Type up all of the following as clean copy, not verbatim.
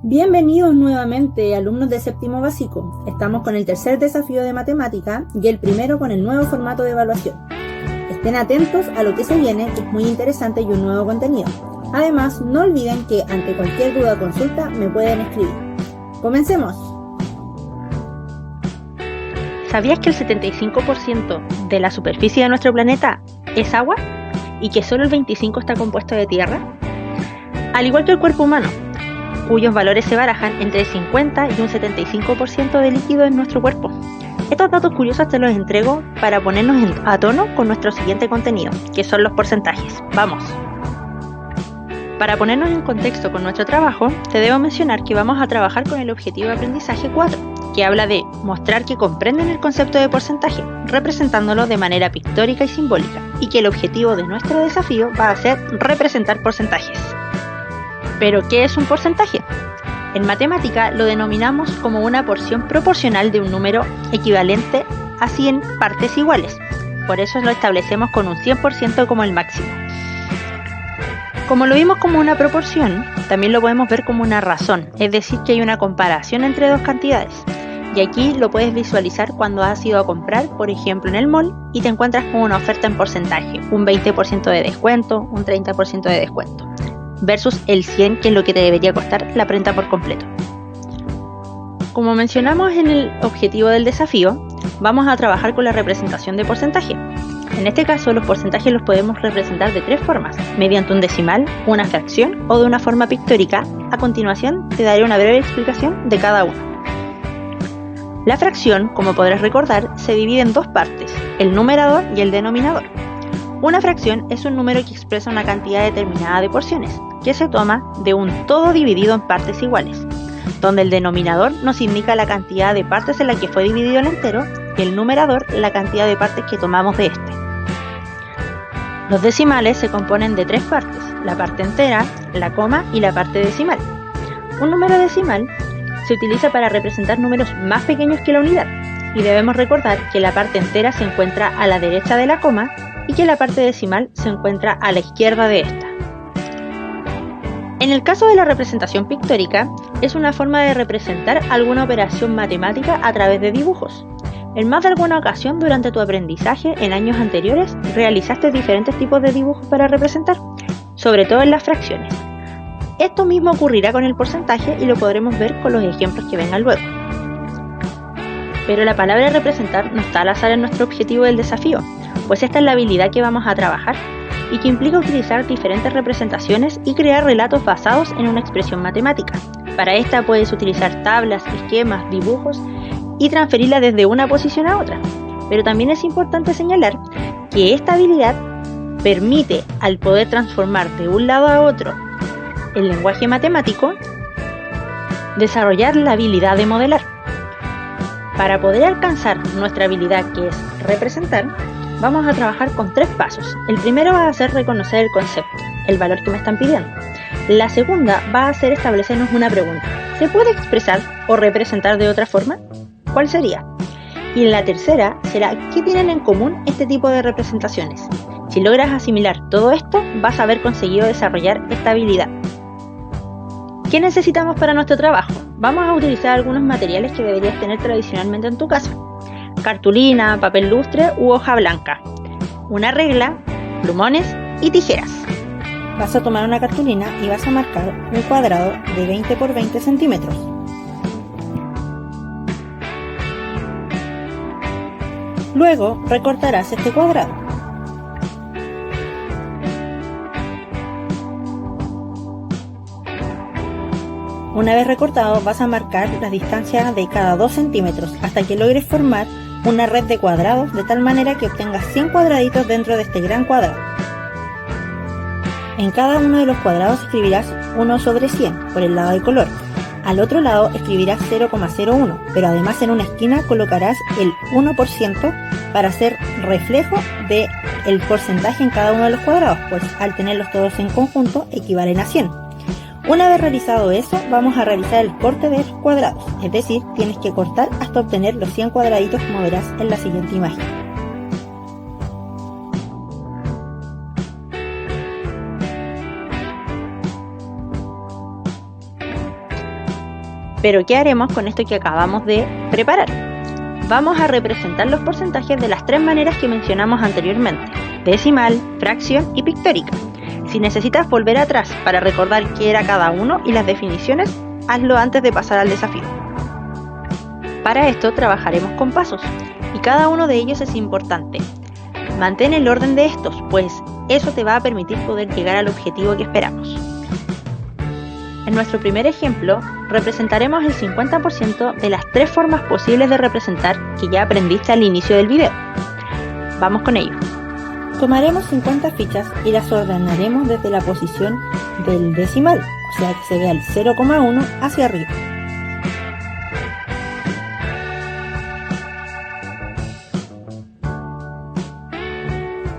Bienvenidos nuevamente, alumnos de séptimo básico. Estamos con el tercer desafío de matemática y el primero con el nuevo formato de evaluación. Estén atentos a lo que se viene, que es muy interesante y un nuevo contenido. Además, no olviden que ante cualquier duda o consulta me pueden escribir. ¡Comencemos! ¿Sabías que el 75% de la superficie de nuestro planeta es agua y que solo el 25% está compuesto de tierra? Al igual que el cuerpo humano, cuyos valores se barajan entre el 50 y un 75% de líquido en nuestro cuerpo. Estos datos curiosos te los entrego para ponernos a tono con nuestro siguiente contenido, que son los porcentajes. ¡Vamos! Para ponernos en contexto con nuestro trabajo, te debo mencionar que vamos a trabajar con el objetivo de aprendizaje 4, que habla de mostrar que comprenden el concepto de porcentaje, representándolo de manera pictórica y simbólica, y que el objetivo de nuestro desafío va a ser representar porcentajes. ¿Pero qué es un porcentaje? En matemática lo denominamos como una porción proporcional de un número equivalente a 100 partes iguales. Por eso lo establecemos con un 100% como el máximo. Como lo vimos como una proporción, también lo podemos ver como una razón, es decir, que hay una comparación entre dos cantidades. Y aquí lo puedes visualizar cuando has ido a comprar, por ejemplo, en el mall y te encuentras con una oferta en porcentaje, un 20% de descuento, un 30% de descuento, versus el 100%, que es lo que te debería costar la prenda por completo. Como mencionamos en el objetivo del desafío, vamos a trabajar con la representación de porcentaje. En este caso, los porcentajes los podemos representar de tres formas: mediante un decimal, una fracción o de una forma pictórica. A continuación, te daré una breve explicación de cada uno. La fracción, como podrás recordar, se divide en dos partes, el numerador y el denominador. Una fracción es un número que expresa una cantidad determinada de porciones, que se toma de un todo dividido en partes iguales, donde el denominador nos indica la cantidad de partes en la que fue dividido el entero y el numerador la cantidad de partes que tomamos de este. Los decimales se componen de tres partes: la parte entera, la coma y la parte decimal. Un número decimal se utiliza para representar números más pequeños que la unidad, y debemos recordar que la parte entera se encuentra a la derecha de la coma y que la parte decimal se encuentra a la izquierda de esta. En el caso de la representación pictórica, es una forma de representar alguna operación matemática a través de dibujos. En más de alguna ocasión durante tu aprendizaje en años anteriores realizaste diferentes tipos de dibujos para representar, sobre todo en las fracciones. Esto mismo ocurrirá con el porcentaje y lo podremos ver con los ejemplos que vengan luego. Pero la palabra representar no está al azar en nuestro objetivo del desafío, pues esta es la habilidad que vamos a trabajar y que implica utilizar diferentes representaciones y crear relatos basados en una expresión matemática. Para esta puedes utilizar tablas, esquemas, dibujos y transferirla desde una posición a otra. Pero también es importante señalar que esta habilidad permite, al poder transformar de un lado a otro el lenguaje matemático, desarrollar la habilidad de modelar. Para poder alcanzar nuestra habilidad, que es representar, vamos a trabajar con tres pasos. El primero va a ser reconocer el concepto, el valor que me están pidiendo. La segunda va a ser establecernos una pregunta: ¿se puede expresar o representar de otra forma? ¿Cuál sería? Y la tercera será: ¿qué tienen en común este tipo de representaciones? Si logras asimilar todo esto, vas a haber conseguido desarrollar esta habilidad. ¿Qué necesitamos para nuestro trabajo? Vamos a utilizar algunos materiales que deberías tener tradicionalmente en tu casa: cartulina, papel lustre u hoja blanca, una regla, plumones y tijeras. Vas a tomar una cartulina y vas a marcar un cuadrado de 20 por 20 centímetros. Luego recortarás este cuadrado. Una vez recortado, vas a marcar las distancias de cada 2 centímetros hasta que logres formar una red de cuadrados de tal manera que obtengas 100 cuadraditos dentro de este gran cuadrado. En cada uno de los cuadrados escribirás 1 sobre 100 por el lado de color. Al otro lado escribirás 0,01, pero además en una esquina colocarás el 1% para hacer reflejo del porcentaje en cada uno de los cuadrados, pues al tenerlos todos en conjunto equivalen a 100. Una vez realizado eso, vamos a realizar el corte de los cuadrados, es decir, tienes que cortar hasta obtener los 100 cuadraditos como verás en la siguiente imagen. Pero ¿qué haremos con esto que acabamos de preparar? Vamos a representar los porcentajes de las tres maneras que mencionamos anteriormente: decimal, fracción y pictórica. Si necesitas volver atrás para recordar qué era cada uno y las definiciones, hazlo antes de pasar al desafío. Para esto trabajaremos con pasos, y cada uno de ellos es importante. Mantén el orden de estos, pues eso te va a permitir poder llegar al objetivo que esperamos. En nuestro primer ejemplo, representaremos el 50% de las tres formas posibles de representar que ya aprendiste al inicio del video. Vamos con ello. Tomaremos 50 fichas y las ordenaremos desde la posición del decimal, o sea que se vea el 0,1 hacia arriba.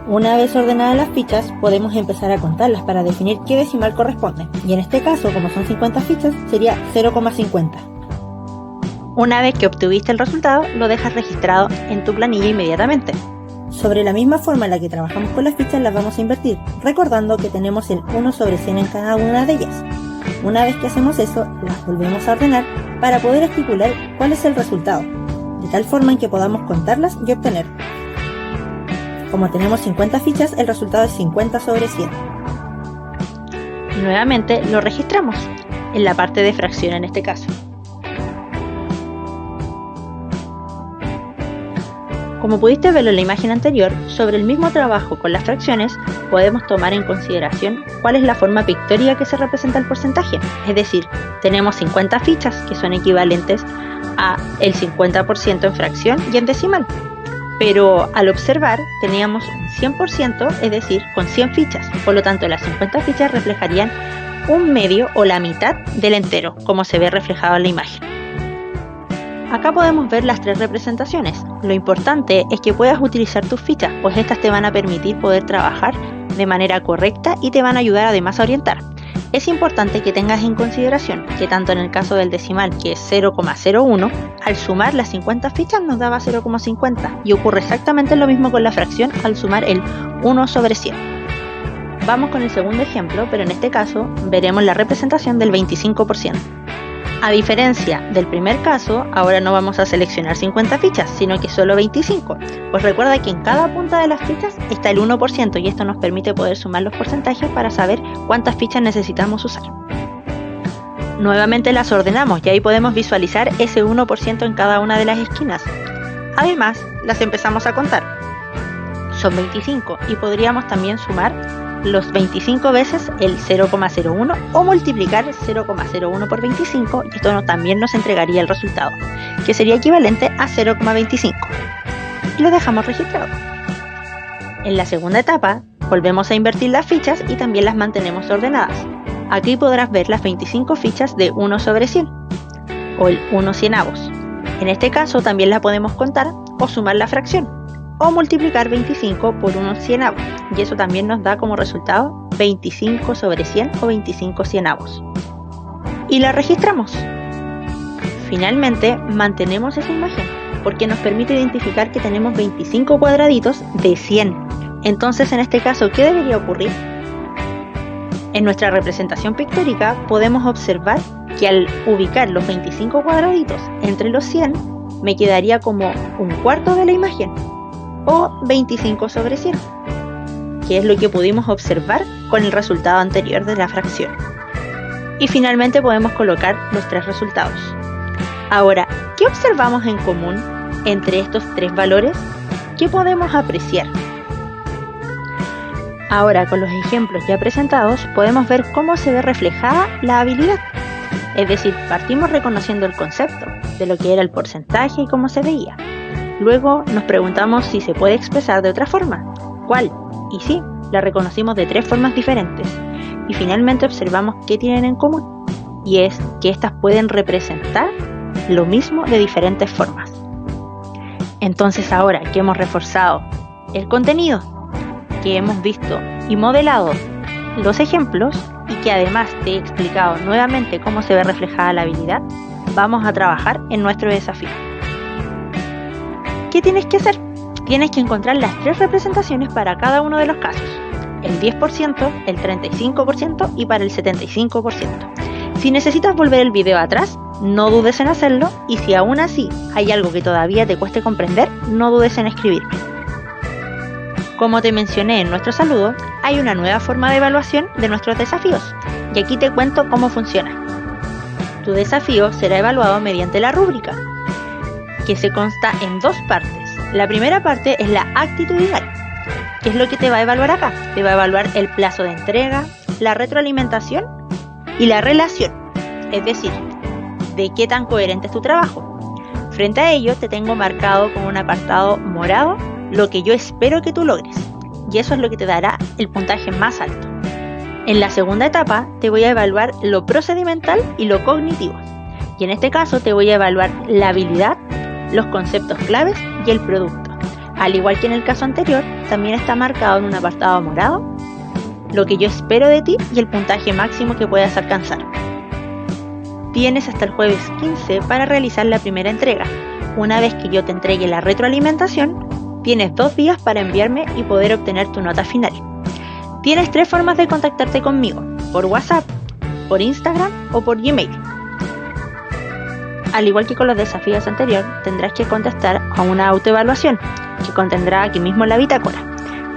Una vez ordenadas las fichas, podemos empezar a contarlas para definir qué decimal corresponde, y en este caso, como son 50 fichas, sería 0,50. Una vez que obtuviste el resultado, lo dejas registrado en tu planilla inmediatamente. Sobre la misma forma en la que trabajamos con las fichas, las vamos a invertir, recordando que tenemos el 1/100 en cada una de ellas. Una vez que hacemos eso, las volvemos a ordenar para poder estipular cuál es el resultado, de tal forma en que podamos contarlas y obtener. Como tenemos 50 fichas, el resultado es 50/100. Nuevamente lo registramos, en la parte de fracción en este caso. Como pudiste verlo en la imagen anterior, sobre el mismo trabajo con las fracciones, podemos tomar en consideración cuál es la forma pictórica que se representa el porcentaje. Es decir, tenemos 50 fichas que son equivalentes a el 50% en fracción y en decimal. Pero al observar teníamos un 100%, es decir, con 100 fichas. Por lo tanto, las 50 fichas reflejarían un medio o la mitad del entero, como se ve reflejado en la imagen. Acá podemos ver las tres representaciones. Lo importante es que puedas utilizar tus fichas, pues estas te van a permitir poder trabajar de manera correcta y te van a ayudar además a orientar. Es importante que tengas en consideración que tanto en el caso del decimal, que es 0,01, al sumar las 50 fichas nos daba 0,50, y ocurre exactamente lo mismo con la fracción al sumar el 1/100. Vamos con el segundo ejemplo, pero en este caso veremos la representación del 25%. A diferencia del primer caso, ahora no vamos a seleccionar 50 fichas, sino que solo 25, pues recuerda que en cada punta de las fichas está el 1% y esto nos permite poder sumar los porcentajes para saber cuántas fichas necesitamos usar. Nuevamente las ordenamos y ahí podemos visualizar ese 1% en cada una de las esquinas. Además, las empezamos a contar. Son 25 y podríamos también sumar los 25 veces el 0,01 o multiplicar 0,01 por 25, y esto también nos entregaría el resultado, que sería equivalente a 0,25. Y lo dejamos registrado. En la segunda etapa, volvemos a invertir las fichas y también las mantenemos ordenadas. Aquí podrás ver las 25 fichas de 1/100 o el 1/100avos. En este caso también la podemos contar o sumar la fracción, o multiplicar 25 por 1/100avos, y eso también nos da como resultado 25/100 o 25/100avos. Y la registramos. Finalmente mantenemos esa imagen, porque nos permite identificar que tenemos 25 cuadraditos de 100. Entonces en este caso, ¿qué debería ocurrir? En nuestra representación pictórica podemos observar que al ubicar los 25 cuadraditos entre los 100, me quedaría como un cuarto de la imagen, o 25/100, que es lo que pudimos observar con el resultado anterior de la fracción. Y finalmente podemos colocar los tres resultados. Ahora, ¿qué observamos en común entre estos tres valores? ¿Qué podemos apreciar? Ahora, con los ejemplos ya presentados, podemos ver cómo se ve reflejada la habilidad. Es decir, partimos reconociendo el concepto de lo que era el porcentaje y cómo se veía. Luego nos preguntamos si se puede expresar de otra forma. ¿Cuál? Y sí, la reconocimos de tres formas diferentes. Y finalmente observamos qué tienen en común. Y es que estas pueden representar lo mismo de diferentes formas. Entonces ahora que hemos reforzado el contenido, que hemos visto y modelado los ejemplos, y que además te he explicado nuevamente cómo se ve reflejada la habilidad, vamos a trabajar en nuestro desafío. ¿Qué tienes que hacer? Tienes que encontrar las tres representaciones para cada uno de los casos: el 10%, el 35% y para el 75%. Si necesitas volver el video atrás, no dudes en hacerlo, y si aún así hay algo que todavía te cueste comprender, no dudes en escribirme. Como te mencioné en nuestro saludo, hay una nueva forma de evaluación de nuestros desafíos, y aquí te cuento cómo funciona. Tu desafío será evaluado mediante la rúbrica, que se consta en 2 partes. La primera parte es la actitudinal, que es lo que te va a evaluar acá. Te va a evaluar el plazo de entrega, la retroalimentación y la relación, es decir, de qué tan coherente es tu trabajo. Frente a ello te tengo marcado con un apartado morado lo que yo espero que tú logres, y eso es lo que te dará el puntaje más alto. En la segunda etapa te voy a evaluar lo procedimental y lo cognitivo, y en este caso te voy a evaluar la habilidad, los conceptos claves y el producto. Al igual que en el caso anterior, también está marcado en un apartado morado lo que yo espero de ti y el puntaje máximo que puedas alcanzar. Tienes hasta el jueves 15 para realizar la primera entrega. Una vez que yo te entregue la retroalimentación, tienes 2 días para enviarme y poder obtener tu nota final. Tienes 3 formas de contactarte conmigo: por WhatsApp, por Instagram o por Gmail. Al igual que con los desafíos anteriores, tendrás que contestar a una autoevaluación que contendrá aquí mismo la bitácora.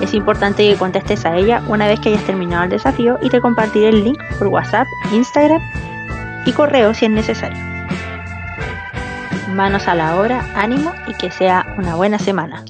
Es importante que contestes a ella una vez que hayas terminado el desafío, y te compartiré el link por WhatsApp, Instagram y correo si es necesario. Manos a la obra, ánimo y que sea una buena semana.